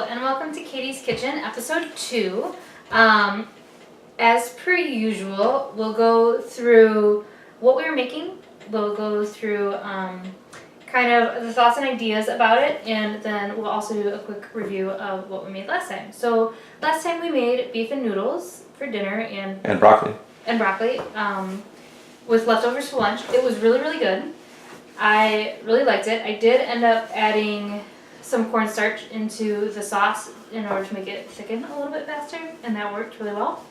and welcome to Katie's Kitchen, episode 2. As per usual, we'll go through what we were making, we'll go through kind of the thoughts and ideas about it, and then we'll also do a quick review of what we made last time. So last time we made beef and noodles for dinner and broccoli. With leftovers for lunch. It was really, really good. I really liked it. I did end up adding some cornstarch into the sauce in order to make it thicken a little bit faster, and that worked really well.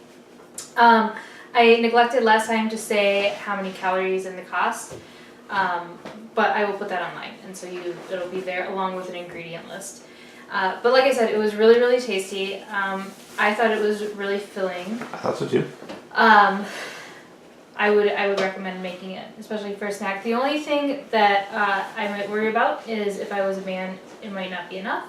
I neglected last time to say how many calories and the cost, but I will put that online, and so it'll be there along with an ingredient list. But like I said, it was really, really tasty. I thought it was really filling. I thought so too. I would recommend making it, especially for a snack. The only thing that I might worry about is if I was a man, it might not be enough.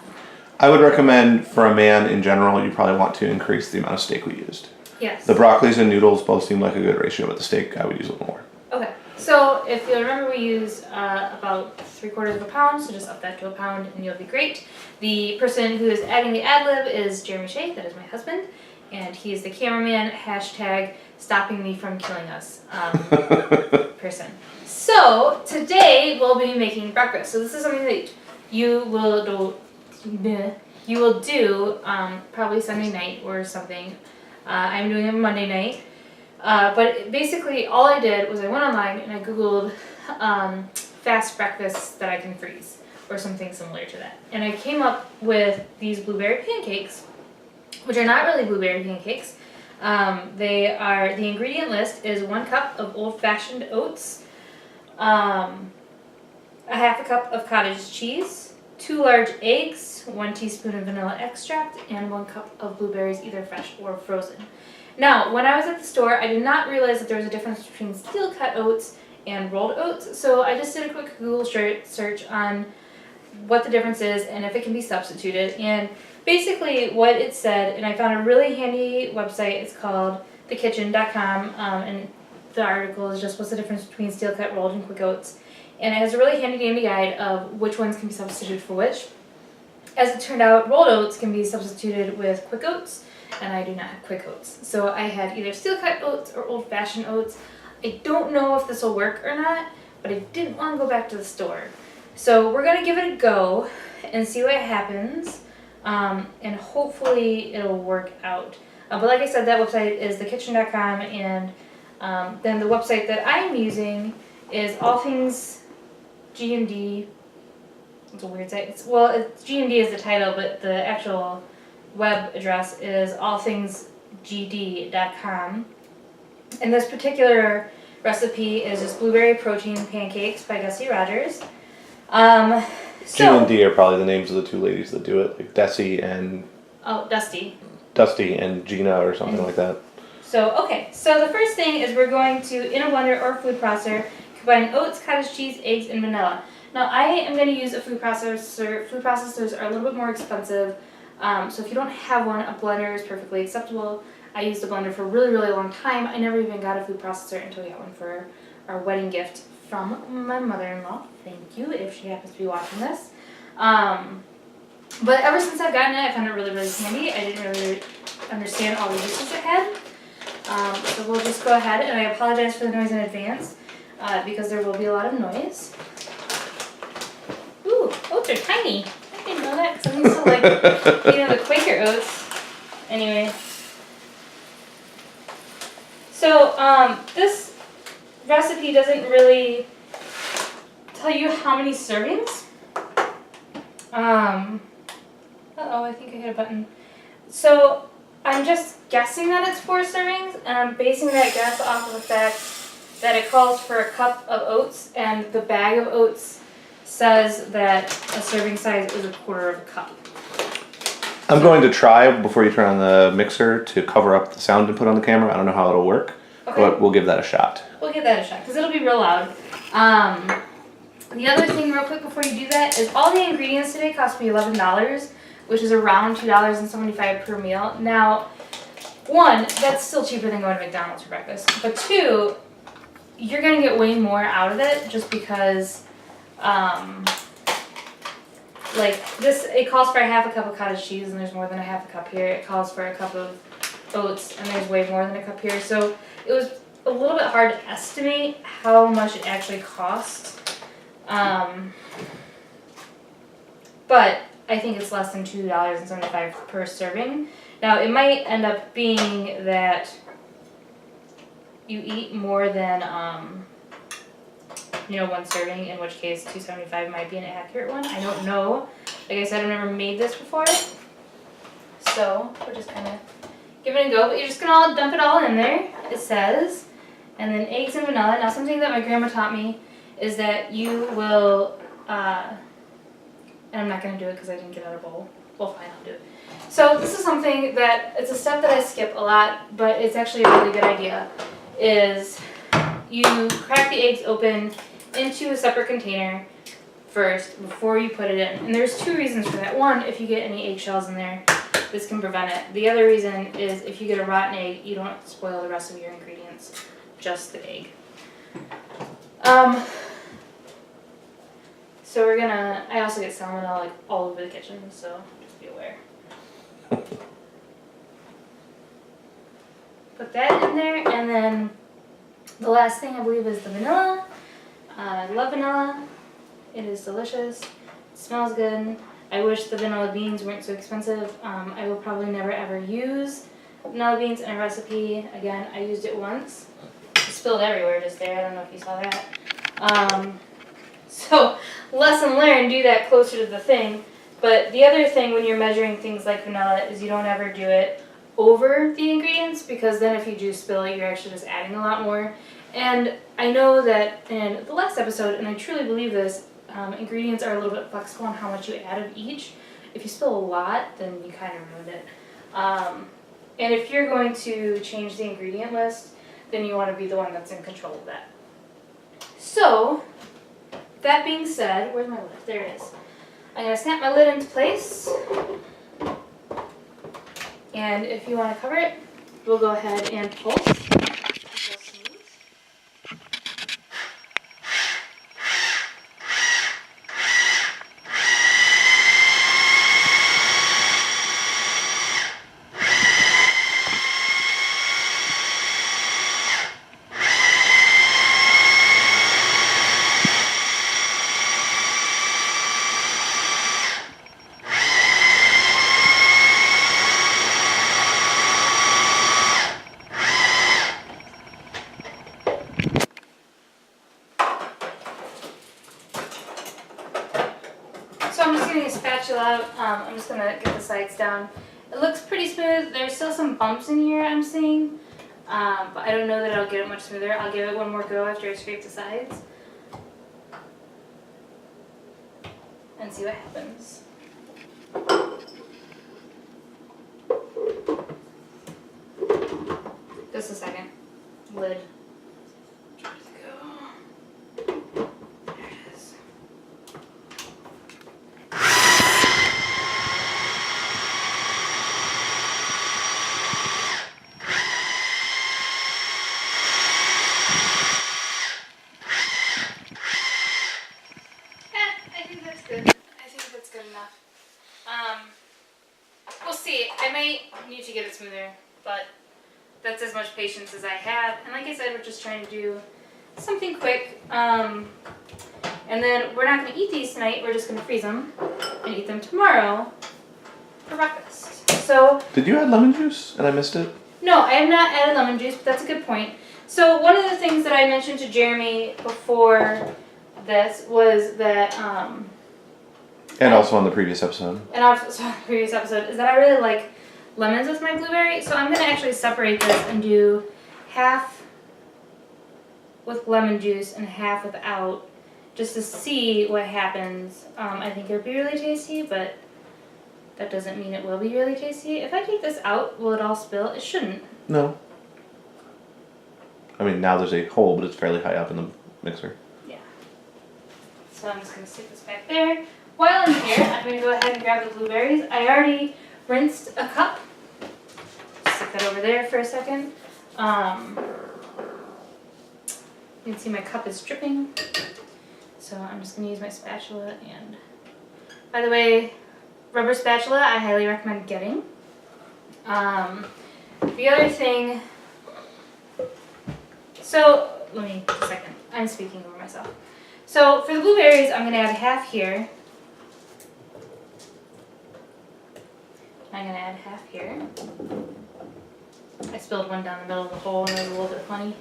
I would recommend for a man in general, you probably want to increase the amount of steak we used. Yes. The broccolis and noodles both seem like a good ratio, but the steak I would use a little more. Okay. So if you'll remember, we used about 3/4 pound, so just up that to a pound and you'll be great. The person who is adding the ad-lib is Jeremy Shea, that is my husband, and he is the cameraman, #stopping me from killing us person. So today we'll be making breakfast. So this is something that you will do probably Sunday night or something. I'm doing it Monday night. But basically all I did was I went online and I googled fast breakfasts that I can freeze or something similar to that. And I came up with these blueberry pancakes, which are not really blueberry pancakes. The ingredient list is 1 cup of old-fashioned oats, a 1/2 cup of cottage cheese, 2 large eggs, 1 teaspoon of vanilla extract, and 1 cup of blueberries, either fresh or frozen. Now, when I was at the store, I did not realize that there was a difference between steel-cut oats and rolled oats, so I just did a quick Google search on what the difference is and if it can be substituted. And basically what it said, and I found a really handy website, it's called thekitchen.com, and the article is just what's the difference between steel-cut, rolled, and quick oats. And it has a really handy guide of which ones can be substituted for which. As it turned out, rolled oats can be substituted with quick oats, and I do not have quick oats. So I had either steel-cut oats or old-fashioned oats. I don't know if this will work or not, but I didn't want to go back to the store. So we're going to give it a go and see what happens, and hopefully it'll work out. But like I said, that website is thekitchen.com, and then the website that I'm using is All Things G&D. It's a weird site. G&D is the title, but the actual web address is allthingsgd.com. And this particular recipe is just blueberry protein pancakes by Dusty Rogers. G and D are probably the names of the 2 ladies that do it, like Dusty and... Oh, Dusty. Dusty and Gina or something like that. So the first thing is we're going to, in a blender or food processor, combine oats, cottage cheese, eggs, and vanilla. Now I am going to use a food processor. Food processors are a little bit more expensive, so if you don't have one, a blender is perfectly acceptable. I used a blender for a really, really long time. I never even got a food processor until we got one for our wedding gift from my mother-in-law. Thank you, if she happens to be watching this. But ever since I've gotten it, I found it really, really handy. I didn't really understand all the uses it had. So we'll just go ahead, and I apologize for the noise in advance, because there will be a lot of noise. Ooh, oats are tiny. I didn't know that, because I'm used to the Quaker oats. Anyway. So, this recipe doesn't really tell you how many servings. Uh-oh, I think I hit a button. So, I'm just guessing that it's 4 servings, and I'm basing that guess off of the fact that it calls for a cup of oats, and the bag of oats says that a serving size is 1/4 cup. I'm going to try, before you turn on the mixer, to cover up the sound and put on the camera. I don't know how it'll work, but we'll give that a shot. We'll give that a shot, because it'll be real loud. The other thing real quick before you do that is all the ingredients today cost me $11, which is around $2.75 per meal. Now, 1, that's still cheaper than going to McDonald's for breakfast. But 2, you're going to get way more out of it just because like this, it calls for a half a cup of cottage cheese, and there's more than a half a cup here. It calls for a cup of oats, and there's way more than a cup here. So it was a little bit hard to estimate how much it actually cost. But I think it's less than $2.75 per serving. Now it might end up being that you eat more than one serving, in which case $2.75 might be an accurate one. I don't know. Like I said, I've never made this before, so we're just kind of giving it a go. But you're just gonna dump it all in there. It says, and then eggs and vanilla. Now something that my grandma taught me is that you will, and I'm not gonna do it because I didn't get out a bowl. Well, fine, I'll do it. So this is something that, it's a step that I skip a lot, but it's actually a really good idea, is you crack the eggs open into a separate container first before you put it in. And there's two reasons for that. One, if you get any eggshells in there, this can prevent it. The other reason is if you get a rotten egg, you don't spoil the rest of your ingredients, just the egg. So we're gonna, I also get salmonella like all over the kitchen, so just be aware. Put that in there, and then the last thing I believe is the vanilla. I love vanilla. It is delicious. It smells good. I wish the vanilla beans weren't so expensive. I will probably never ever use vanilla beans in a recipe. Again, I used it once. It spilled everywhere just there. I don't know if you saw that. So, lesson learned, do that closer to the thing. But the other thing when you're measuring things like vanilla is you don't ever do it over the ingredients, because then if you do spill it, you're actually just adding a lot more. And I know that in the last episode, and I truly believe this, ingredients are a little bit flexible on how much you add of each. If you spill a lot, then you kind of ruined it. And if you're going to change the ingredient list, then you want to be the one that's in control of that. So, that being said, where's my lid? There it is. I'm going to snap my lid into place. And if you want to cover it, we'll go ahead and pulse. So I'm just getting a spatula out. I'm just going to get the sides down. It looks pretty smooth. There's still some bumps in here I'm seeing, but I don't know that I'll get it much smoother. I'll give it one more go after I scrape the sides and see what happens. Just a second. Lid. We'll see. I might need to get it smoother, but that's as much patience as I have. And like I said, we're just trying to do something quick. And then we're not going to eat these tonight. We're just going to freeze them and eat them tomorrow for breakfast. So, did you add lemon juice and I missed it? No, I have not added lemon juice, but that's a good point. So one of the things that I mentioned to Jeremy before this was that and also on the previous episode. And also on the previous episode is that I really like lemons with my blueberry. So I'm going to actually separate this and do half with lemon juice and half without, just to see what happens. I think it'll be really tasty, but that doesn't mean it will be really tasty. If I take this out, will it all spill? It shouldn't. No. I mean, now there's a hole, but it's fairly high up in the mixer. Yeah. So I'm just going to stick this back there. While I'm here, I'm going to go ahead and grab the blueberries. I already rinsed a cup. Stick that over there for a second. You can see my cup is dripping. So I'm just going to use my spatula and By the way, rubber spatula I highly recommend getting. The other thing, so let me, just a second, I'm speaking over myself. So for the blueberries, I'm going to add half here. I'm going to add half here. I spilled one down the middle of the hole and it was a little bit funny.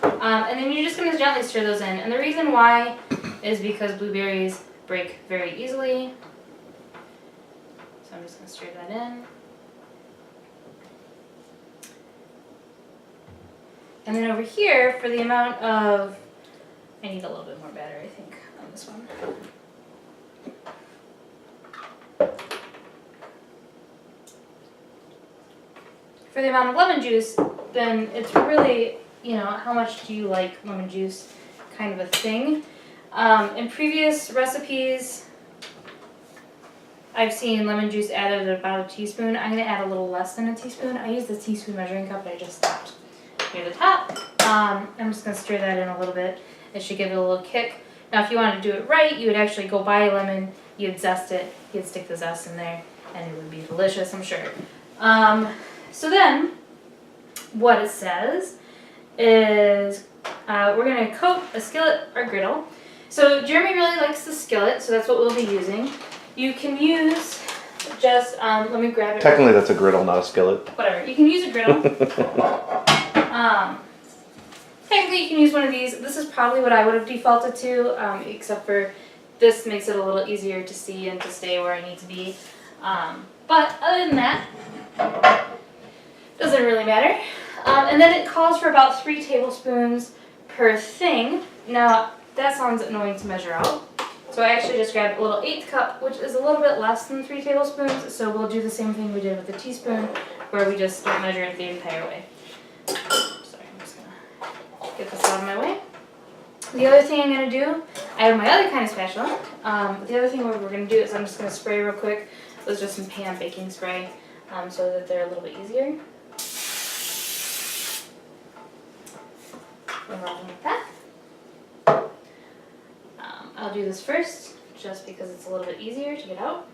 And then you're just going to gently stir those in. And the reason why is because blueberries break very easily. So I'm just going to stir that in. And then over here, for the amount of, I need a little bit more batter, I think, on this one. For the amount of lemon juice, then it's really, you know, how much do you like lemon juice kind of a thing. In previous recipes, I've seen lemon juice added at about a teaspoon. I'm going to add a little less than a teaspoon. I use the teaspoon measuring cup, but I just stopped near the top. I'm just going to stir that in a little bit. It should give it a little kick. Now, if you wanted to do it right, you would actually go buy a lemon, you'd zest it, you'd stick the zest in there, and it would be delicious, I'm sure. So then, what it says is we're going to coat a skillet or griddle. So Jeremy really likes the skillet, so that's what we'll be using. You can use just, let me grab it. Technically that's a griddle, not a skillet. Whatever, you can use a griddle. Technically you can use one of these. This is probably what I would have defaulted to, except for this makes it a little easier to see and to stay where I need to be. But other than that, doesn't really matter. And then it calls for about 3 tablespoons per thing. Now, that sounds annoying to measure out. So I actually just grabbed a little 1/8 cup, which is a little bit less than 3 tablespoons. So we'll do the same thing we did with the teaspoon, where we just don't measure it the entire way. Sorry, I'm just gonna get this out of my way. The other thing I'm gonna do, I have my other kind of spatula. The other thing we're gonna do is I'm just gonna spray real quick. Those are some pan baking spray, so that they're a little bit easier. We're rolling with that. I'll do this first, just because it's a little bit easier to get out.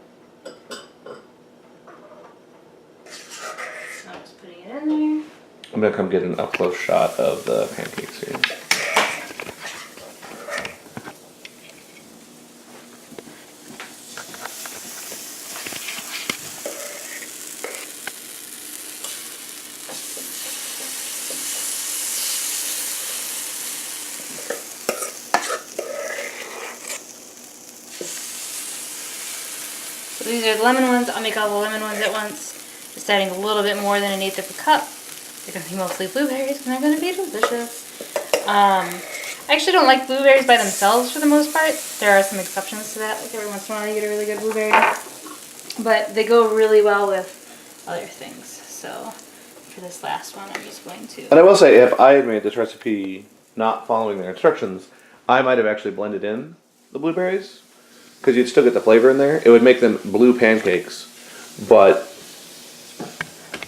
So I'm just putting it in there. I'm gonna come get an up close shot of the pancakes here. So these are the lemon ones. I'll make all the lemon ones at once. Just adding a little bit more than 1/8 of a cup. They're going to be mostly blueberries and they're going to be delicious. I actually don't like blueberries by themselves for the most part. There are some exceptions to that. Like every once in a while you get a really good blueberry. But they go really well with other things. So for this last one I'm just going to... And I will say, if I had made this recipe not following their instructions, I might have actually blended in the blueberries. Because you'd still get the flavor in there. It would make them blue pancakes, but...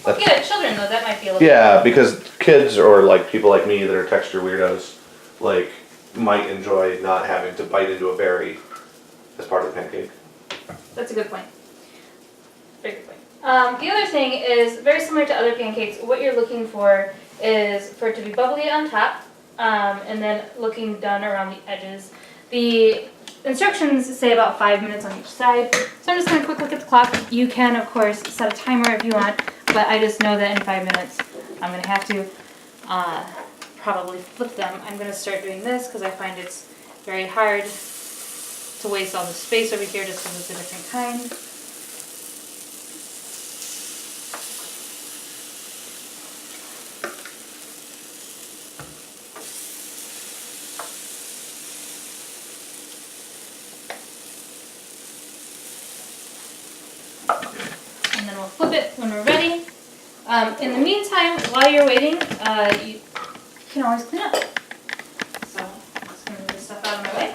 Yeah, children though, that might be a little... Yeah, because kids or like people like me that are texture weirdos, like, might enjoy not having to bite into a berry as part of the pancake. That's a good point. Very good point. The other thing is, very similar to other pancakes, what you're looking for is for it to be bubbly on top, and then looking done around the edges. The instructions say about 5 minutes on each side, so I'm just going to quick look at the clock. You can, of course, set a timer if you want, but I just know that in 5 minutes I'm going to have to probably flip them. I'm going to start doing this because I find it's very hard to waste all the space over here just because it's a different kind. And then we'll flip it when we're ready. In the meantime, while you're waiting, you can always clean up. So I'm just going to move this stuff out of my way.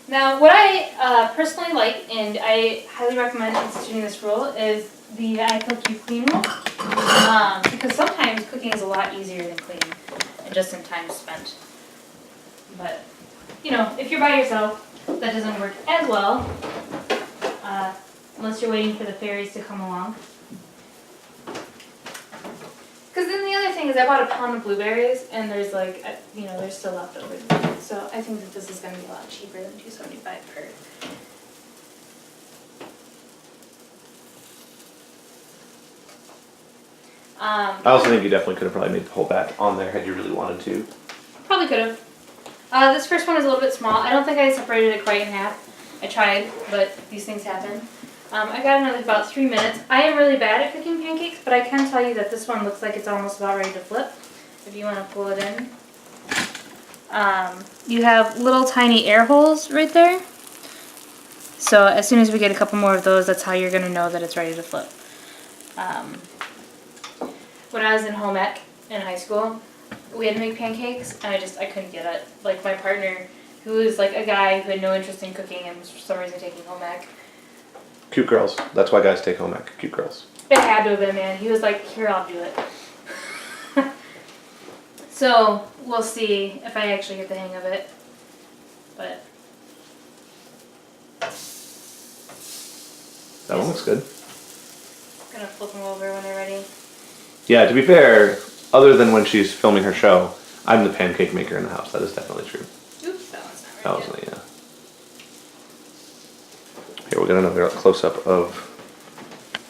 Now, what I personally like, and I highly recommend instituting this rule, is the I Cook You Clean rule. Because sometimes cooking is a lot easier than cleaning, and just in time spent. But, you know, if you're by yourself, that doesn't work as well, unless you're waiting for the fairies to come along. Because then the other thing is I bought a pound of blueberries, and there's like, you know, there's still leftovers. So I think that this is going to be a lot cheaper than $2.75 per. I also think you definitely could have probably made the whole batch on there had you really wanted to. Probably could have. This first one is a little bit small. I don't think I separated it quite in half. I tried, but these things happen. I got another about 3 minutes. I am really bad at cooking pancakes, but I can tell you that this one looks like it's almost about ready to flip. If you want to pull it in. You have little tiny air holes right there. So as soon as we get a couple more of those, that's how you're going to know that it's ready to flip. When I was in home ec in high school, we had to make pancakes, and I couldn't get it. Like my partner, who was like a guy who had no interest in cooking and was for some reason taking home ec. Cute girls. That's why guys take home ec. Cute girls. It had to have been, man. He was like, here, I'll do it. So we'll see if I actually get the hang of it. But that one looks good. I'm gonna flip them over when they're ready. Yeah, to be fair, other than when she's filming her show, I'm the pancake maker in the house. That is definitely true. Oops, that one's not ready. That wasn't, yeah. Here, we'll get another close-up of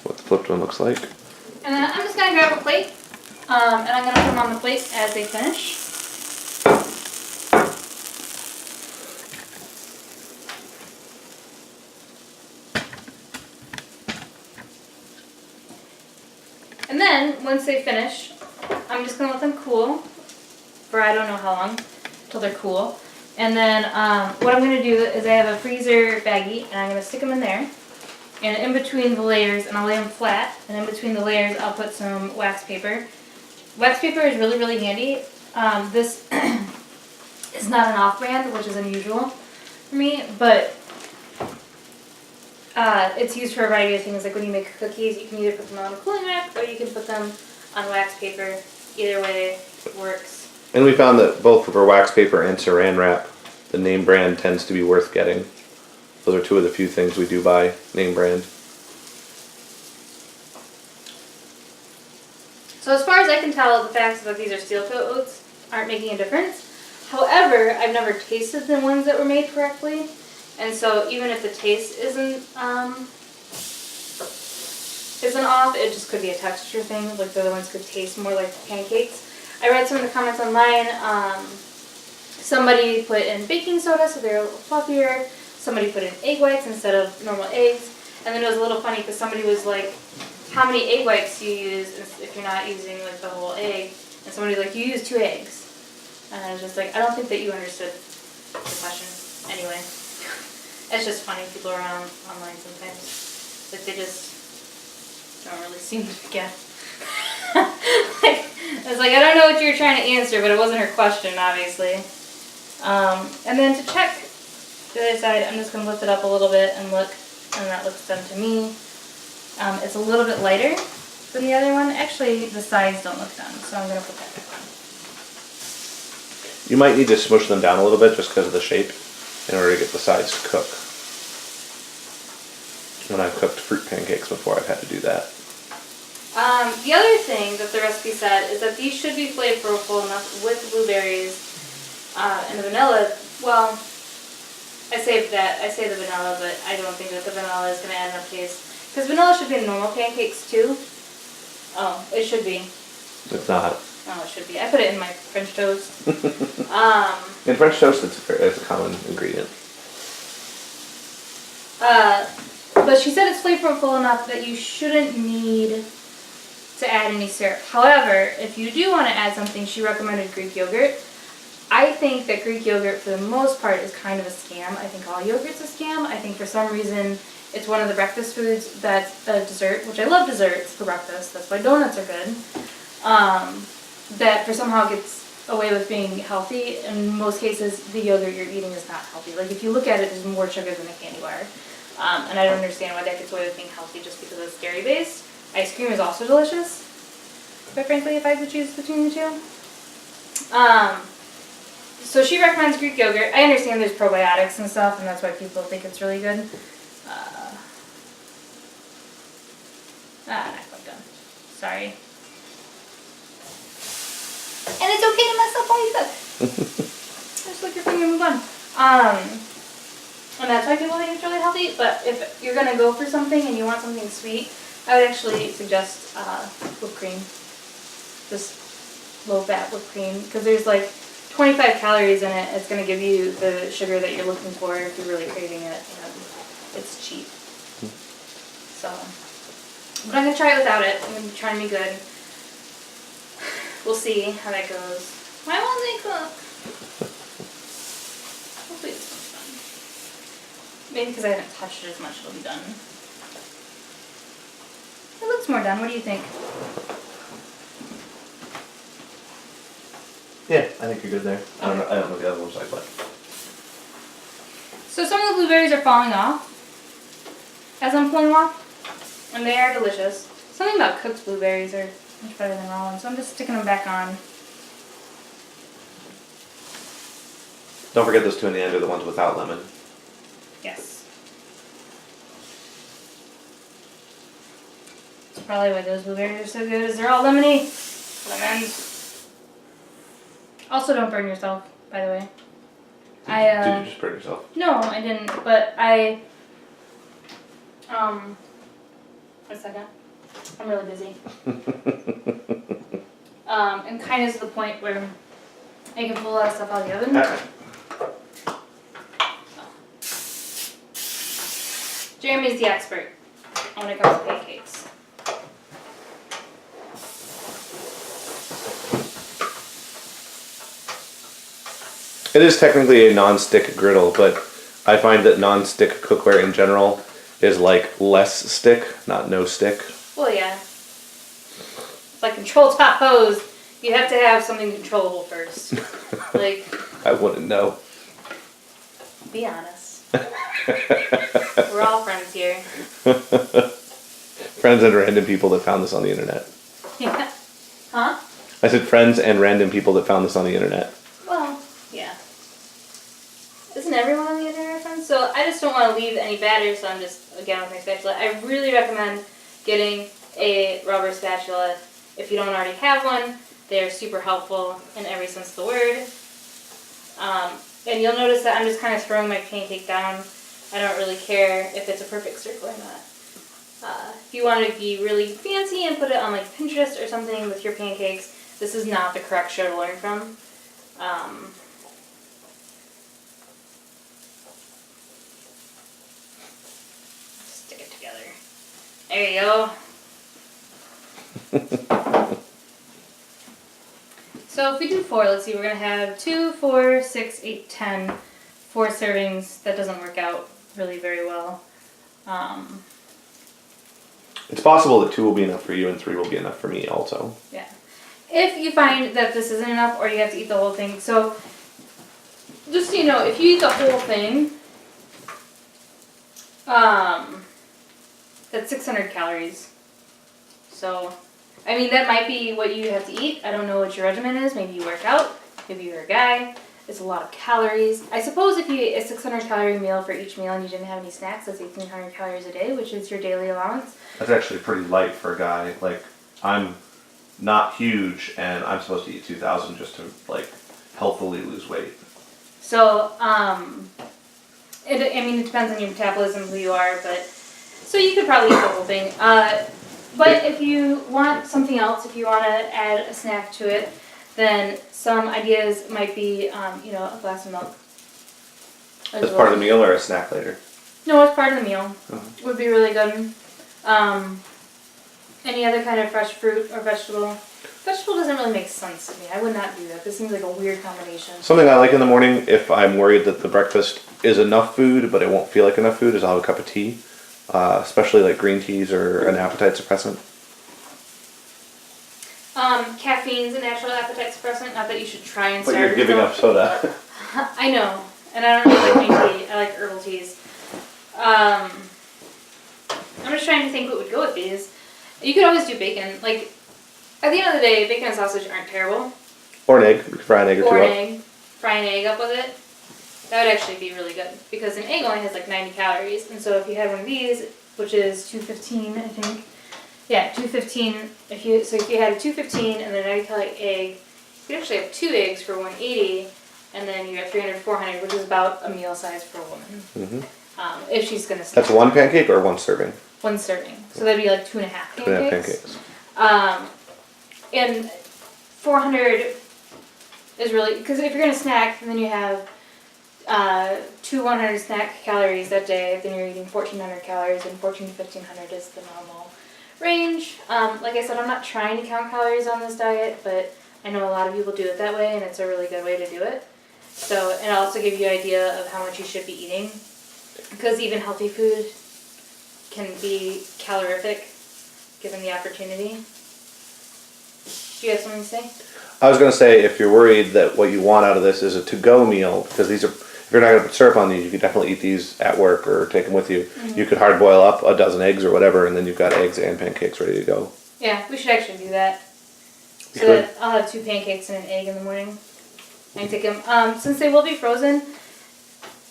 what the flipped one looks like. And then I'm just gonna grab a plate, and I'm gonna put them on the plate as they finish. And then, once they finish, I'm just going to let them cool for I don't know how long, until they're cool. And then what I'm going to do is I have a freezer baggie, and I'm going to stick them in there. And in between the layers, and I'll lay them flat, and in between the layers I'll put some wax paper. Wax paper is really, really handy. This is not an off-brand, which is unusual for me, but it's used for a variety of things. Like when you make cookies, you can either put them on a cooling rack or you can put them on wax paper. Either way works. And we found that both for wax paper and saran wrap, the name brand tends to be worth getting. Those are two of the few things we do buy, name brand. So as far as I can tell, the fact that these are steel toe oats aren't making a difference. However, I've never tasted the ones that were made correctly. And so even if the taste isn't off, it just could be a texture thing. Like the other ones could taste more like pancakes. I read some of the comments online. Somebody put in baking soda so they're a little fluffier. Somebody put in egg whites instead of normal eggs. And then it was a little funny because somebody was like, how many egg whites do you use if you're not using like the whole egg? And somebody was like, you use 2 eggs. And I was just like, I don't think that you understood the question. Anyway. It's just funny, people around online sometimes. Like, they just don't really seem to get. I was like, I don't know what you were trying to answer, but it wasn't her question, obviously. And then to check the other side, I'm just going to lift it up a little bit and look, and that looks done to me. It's a little bit lighter than the other one. Actually, the sides don't look done, so I'm going to put that back on. You might need to smush them down a little bit just because of the shape, in order to get the sides to cook. When I've cooked fruit pancakes before, I've had to do that. The other thing that the recipe said is that these should be flavorful enough with the blueberries and the vanilla. Well, I say the vanilla, but I don't think that the vanilla is going to add enough taste. Because vanilla should be in normal pancakes too. Oh, it should be. It's not. Oh, it should be. I put it in my French toast. In French toast, it's a common ingredient. But she said it's flavorful enough that you shouldn't need to add any syrup. However, if you do want to add something, she recommended Greek yogurt. I think that Greek yogurt, for the most part, is kind of a scam. I think all yogurt's a scam. I think for some reason it's one of the breakfast foods that's a dessert, which I love desserts for breakfast. That's why donuts are good. That for somehow gets away with being healthy. In most cases, the yogurt you're eating is not healthy. Like, if you look at it, there's more sugar than a candy bar. And I don't understand why that gets away with being healthy just because it's dairy-based. Ice cream is also delicious. quite frankly, if I had to choose between the two. So she recommends Greek yogurt. I understand there's probiotics and stuff, and that's why people think it's really good. Not quite done. Sorry. And it's okay to mess up while you cook. Just lick your finger and move on. And that's why people think it's really healthy. But if you're gonna go for something and you want something sweet, I would actually suggest whipped cream. Just low-fat whipped cream, because there's like 25 calories in it. It's gonna give you the sugar that you're looking for if you're really craving it, and it's cheap. So, but I'm gonna try it without it. I'm gonna be trying to be good. We'll see how that goes. Why won't they cook? Hopefully this one's done. Maybe because I haven't touched it as much, it'll be done. It looks more done. What do you think? Yeah, I think you're good there. I don't know what the other one's like, but. So some of the blueberries are falling off as I'm pulling them off, and they are delicious. Something about cooked blueberries are much better than raw ones, so I'm just sticking them back on. Don't forget those two in the end are the ones without lemon. Yes. That's probably why those blueberries are so good, is they're all lemony. Lemons. Also, don't burn yourself, by the way. Did you just burn yourself? No, I didn't, but a second. I'm really busy. And kind of to the point where I can pull a lot of stuff out of the oven. Jeremy's the expert when it comes to pancakes. It is technically a non-stick griddle, but I find that non-stick cookware in general is like less stick, not no stick. Well, yeah. It's like control top hose. You have to have something controllable first. Like, I wouldn't know. be honest. We're all friends here. Friends and random people that found this on the internet. Yeah. Huh? I said friends and random people that found this on the internet. Well, yeah. Isn't everyone on the internet friends? So I just don't want to leave any batter, so I'm just, again, with my spatula. I really recommend getting a rubber spatula if you don't already have one. They're super helpful in every sense of the word. And you'll notice that I'm just kind of throwing my pancake down. I don't really care if it's a perfect circle or not. If you want to be really fancy and put it on like Pinterest or something with your pancakes, this is not the correct show to learn from. Stick it together. There you go. So if we do 4, let's see, we're going to have 2, 4, 6, 8, 10, 4 servings. That doesn't work out really very well. It's possible that 2 will be enough for you and 3 will be enough for me also. Yeah. If you find that this isn't enough or you have to eat the whole thing, so just so you know, if you eat the whole thing, that's 600 calories. So, I mean, that might be what you have to eat. I don't know what your regimen is. Maybe you work out. Maybe you're a guy. It's a lot of calories. I suppose if you ate a 600 calorie meal for each meal and you didn't have any snacks, that's 1,800 calories a day, which is your daily allowance. That's actually pretty light for a guy. Like, I'm not huge and I'm supposed to eat 2,000 just to, like, healthily lose weight. So, it depends on your metabolism, who you are, but, so you could probably eat the whole thing. But if you want something else, if you want to add a snack to it, then some ideas might be, a glass of milk. As part of the meal or a snack later? No, as part of the meal. Would be really good. Any other kind of fresh fruit or vegetable? Vegetable doesn't really make sense to me. I would not do that. This seems like a weird combination. Something I like in the morning, if I'm worried that the breakfast is enough food, but it won't feel like enough food, is I'll have a cup of tea. Especially like green teas or an appetite suppressant. Caffeine's a natural appetite suppressant. Not that you should try and But starve you're giving up yourself. soda. I know, and I don't really like green tea. I like herbal teas. I'm just trying to think what would go with these. You could always do bacon. Like, At the end of the day, bacon and sausage aren't terrible. Or an egg. You could fry an egg or two Or an up. egg. Fry an egg up with it. That would actually be really good because an egg only has like 90 calories, and so if you had one of these, which is 215, I think. Yeah, 215. If you had a 215 and then a 90 calorie egg, you could actually have 2 eggs for 180, and then you got 300, 400, which is about a meal size for a woman. Mm-hmm. If she's gonna snack. That's one pancake or one serving? One serving. So that'd be like 2.5 pancakes. 2.5 pancakes. And 400 is really, because if you're gonna snack, and then you have 100 snack calories that day, then you're eating 1,400 calories, and 1,400 to 1,500 is the normal range. Like I said, I'm not trying to count calories on this diet, but I know a lot of people do it that way, and it's a really good way to do it. So, and it'll also give you an idea of how much you should be eating, because even healthy food can be calorific, given the opportunity. Do you have something to say? I was going to say, if you're worried that what you want out of this is a to-go meal, because these are, if you're not going to put syrup on these, you could definitely eat these at work or take them with you. Mm-hmm. You could hard boil up a dozen eggs or whatever, and then you've got eggs and pancakes ready to go. Yeah, we should actually do that. So that I'll have 2 pancakes and an egg in the morning. I can take them. Since they will be frozen,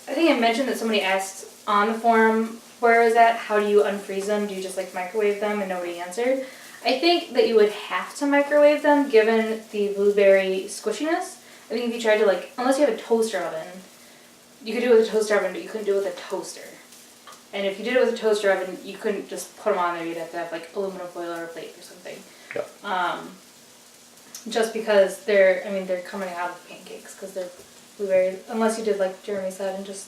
I think I mentioned that somebody asked on the forum, where is that? How do you unfreeze them? Do you just like microwave them? And nobody answered. I think that you would have to microwave them given the blueberry squishiness. I think if you tried to like, unless you have a toaster oven, you could do it with a toaster oven, but you couldn't do it with a toaster. And if you did it with a toaster oven, you couldn't just put them on there. You'd have to have like aluminum foil or a plate or something. Yeah. Just because they're coming out of pancakes because they're blueberries. Unless you did like Jeremy said and just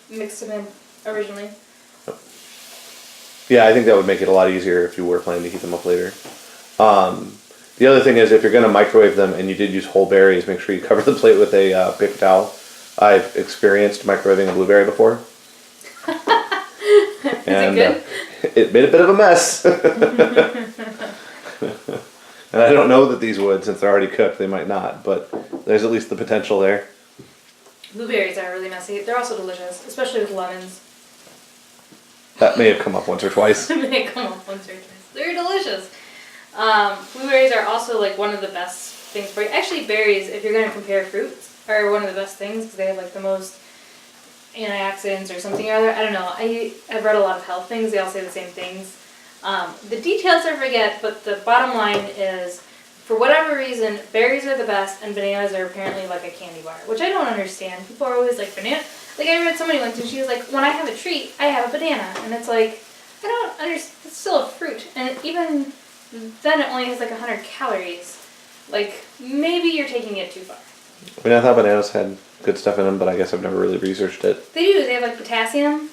mixed them in originally. Yeah, I think that would make it a lot easier if you were planning to heat them up later. The other thing is, if you're going to microwave them and you did use whole berries, make sure you cover the plate with a paper towel. I've experienced microwaving a blueberry before. And it made a bit of a mess. And I don't know that these would, since they're already cooked, they might not, but there's at least the potential there. Blueberries are really messy. They're also delicious, especially with lemons. That may have come up once or twice. They come up once or twice. They're delicious. Blueberries are also like one of the best things for you. Actually, berries, if you're going to compare fruits, are one of the best things because they have like the most antioxidants or something or other. I don't know. I've read a lot of health things. They all say the same things. The details I forget, but the bottom line is, for whatever reason, berries are the best and bananas are apparently like a candy bar, which I don't understand. People are always like, banana. Like I read somebody once and she was like, when I have a treat, I have a banana. And it's like, I don't understand. It's still a fruit. And even then it only has like 100 calories. Like, maybe you're taking it too far. I mean, I thought bananas had good stuff in them, but I guess I've never really researched it. They do. They have like potassium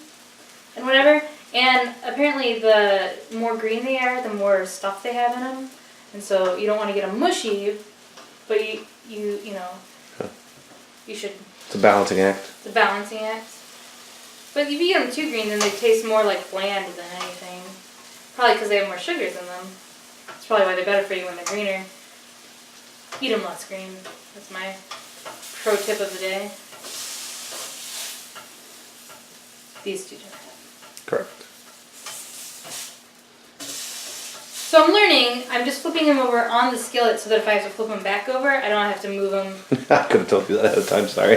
and whatever. And apparently the more green they are, the more stuff they have in them. And so you don't want to get them mushy, but you know, you should. It's a balancing act. It's a balancing act. But if you get them too green, then they taste more like bland than anything. Probably because they have more sugars in them. That's probably why they're better for you when they're greener. Eat them less green. That's my pro tip of the day. These two don't have. Correct. So I'm learning, I'm just flipping them over on the skillet so that if I have to flip them back over, I don't have to move them. I could have told you that ahead of time, sorry.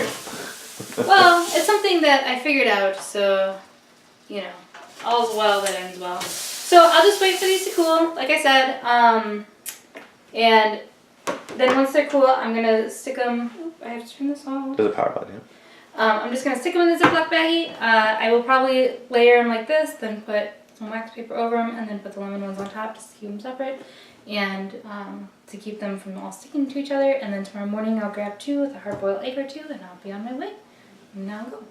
Well, it's something that I figured out, so, you know, all's well that ends well. So I'll just wait for these to cool, like I said, and then once they're cool, I'm going to stick them, I have to turn this on. There's a power button, yeah. I'm just going to stick them in the Ziploc baggie. I will probably layer them like this, then put some wax paper over them, and then put the lemon ones on top just to keep them separate, and to keep them from all sticking to each other. And then tomorrow morning I'll grab 2 with a hard-boiled egg or 2, and I'll be on my way. And now I'll go.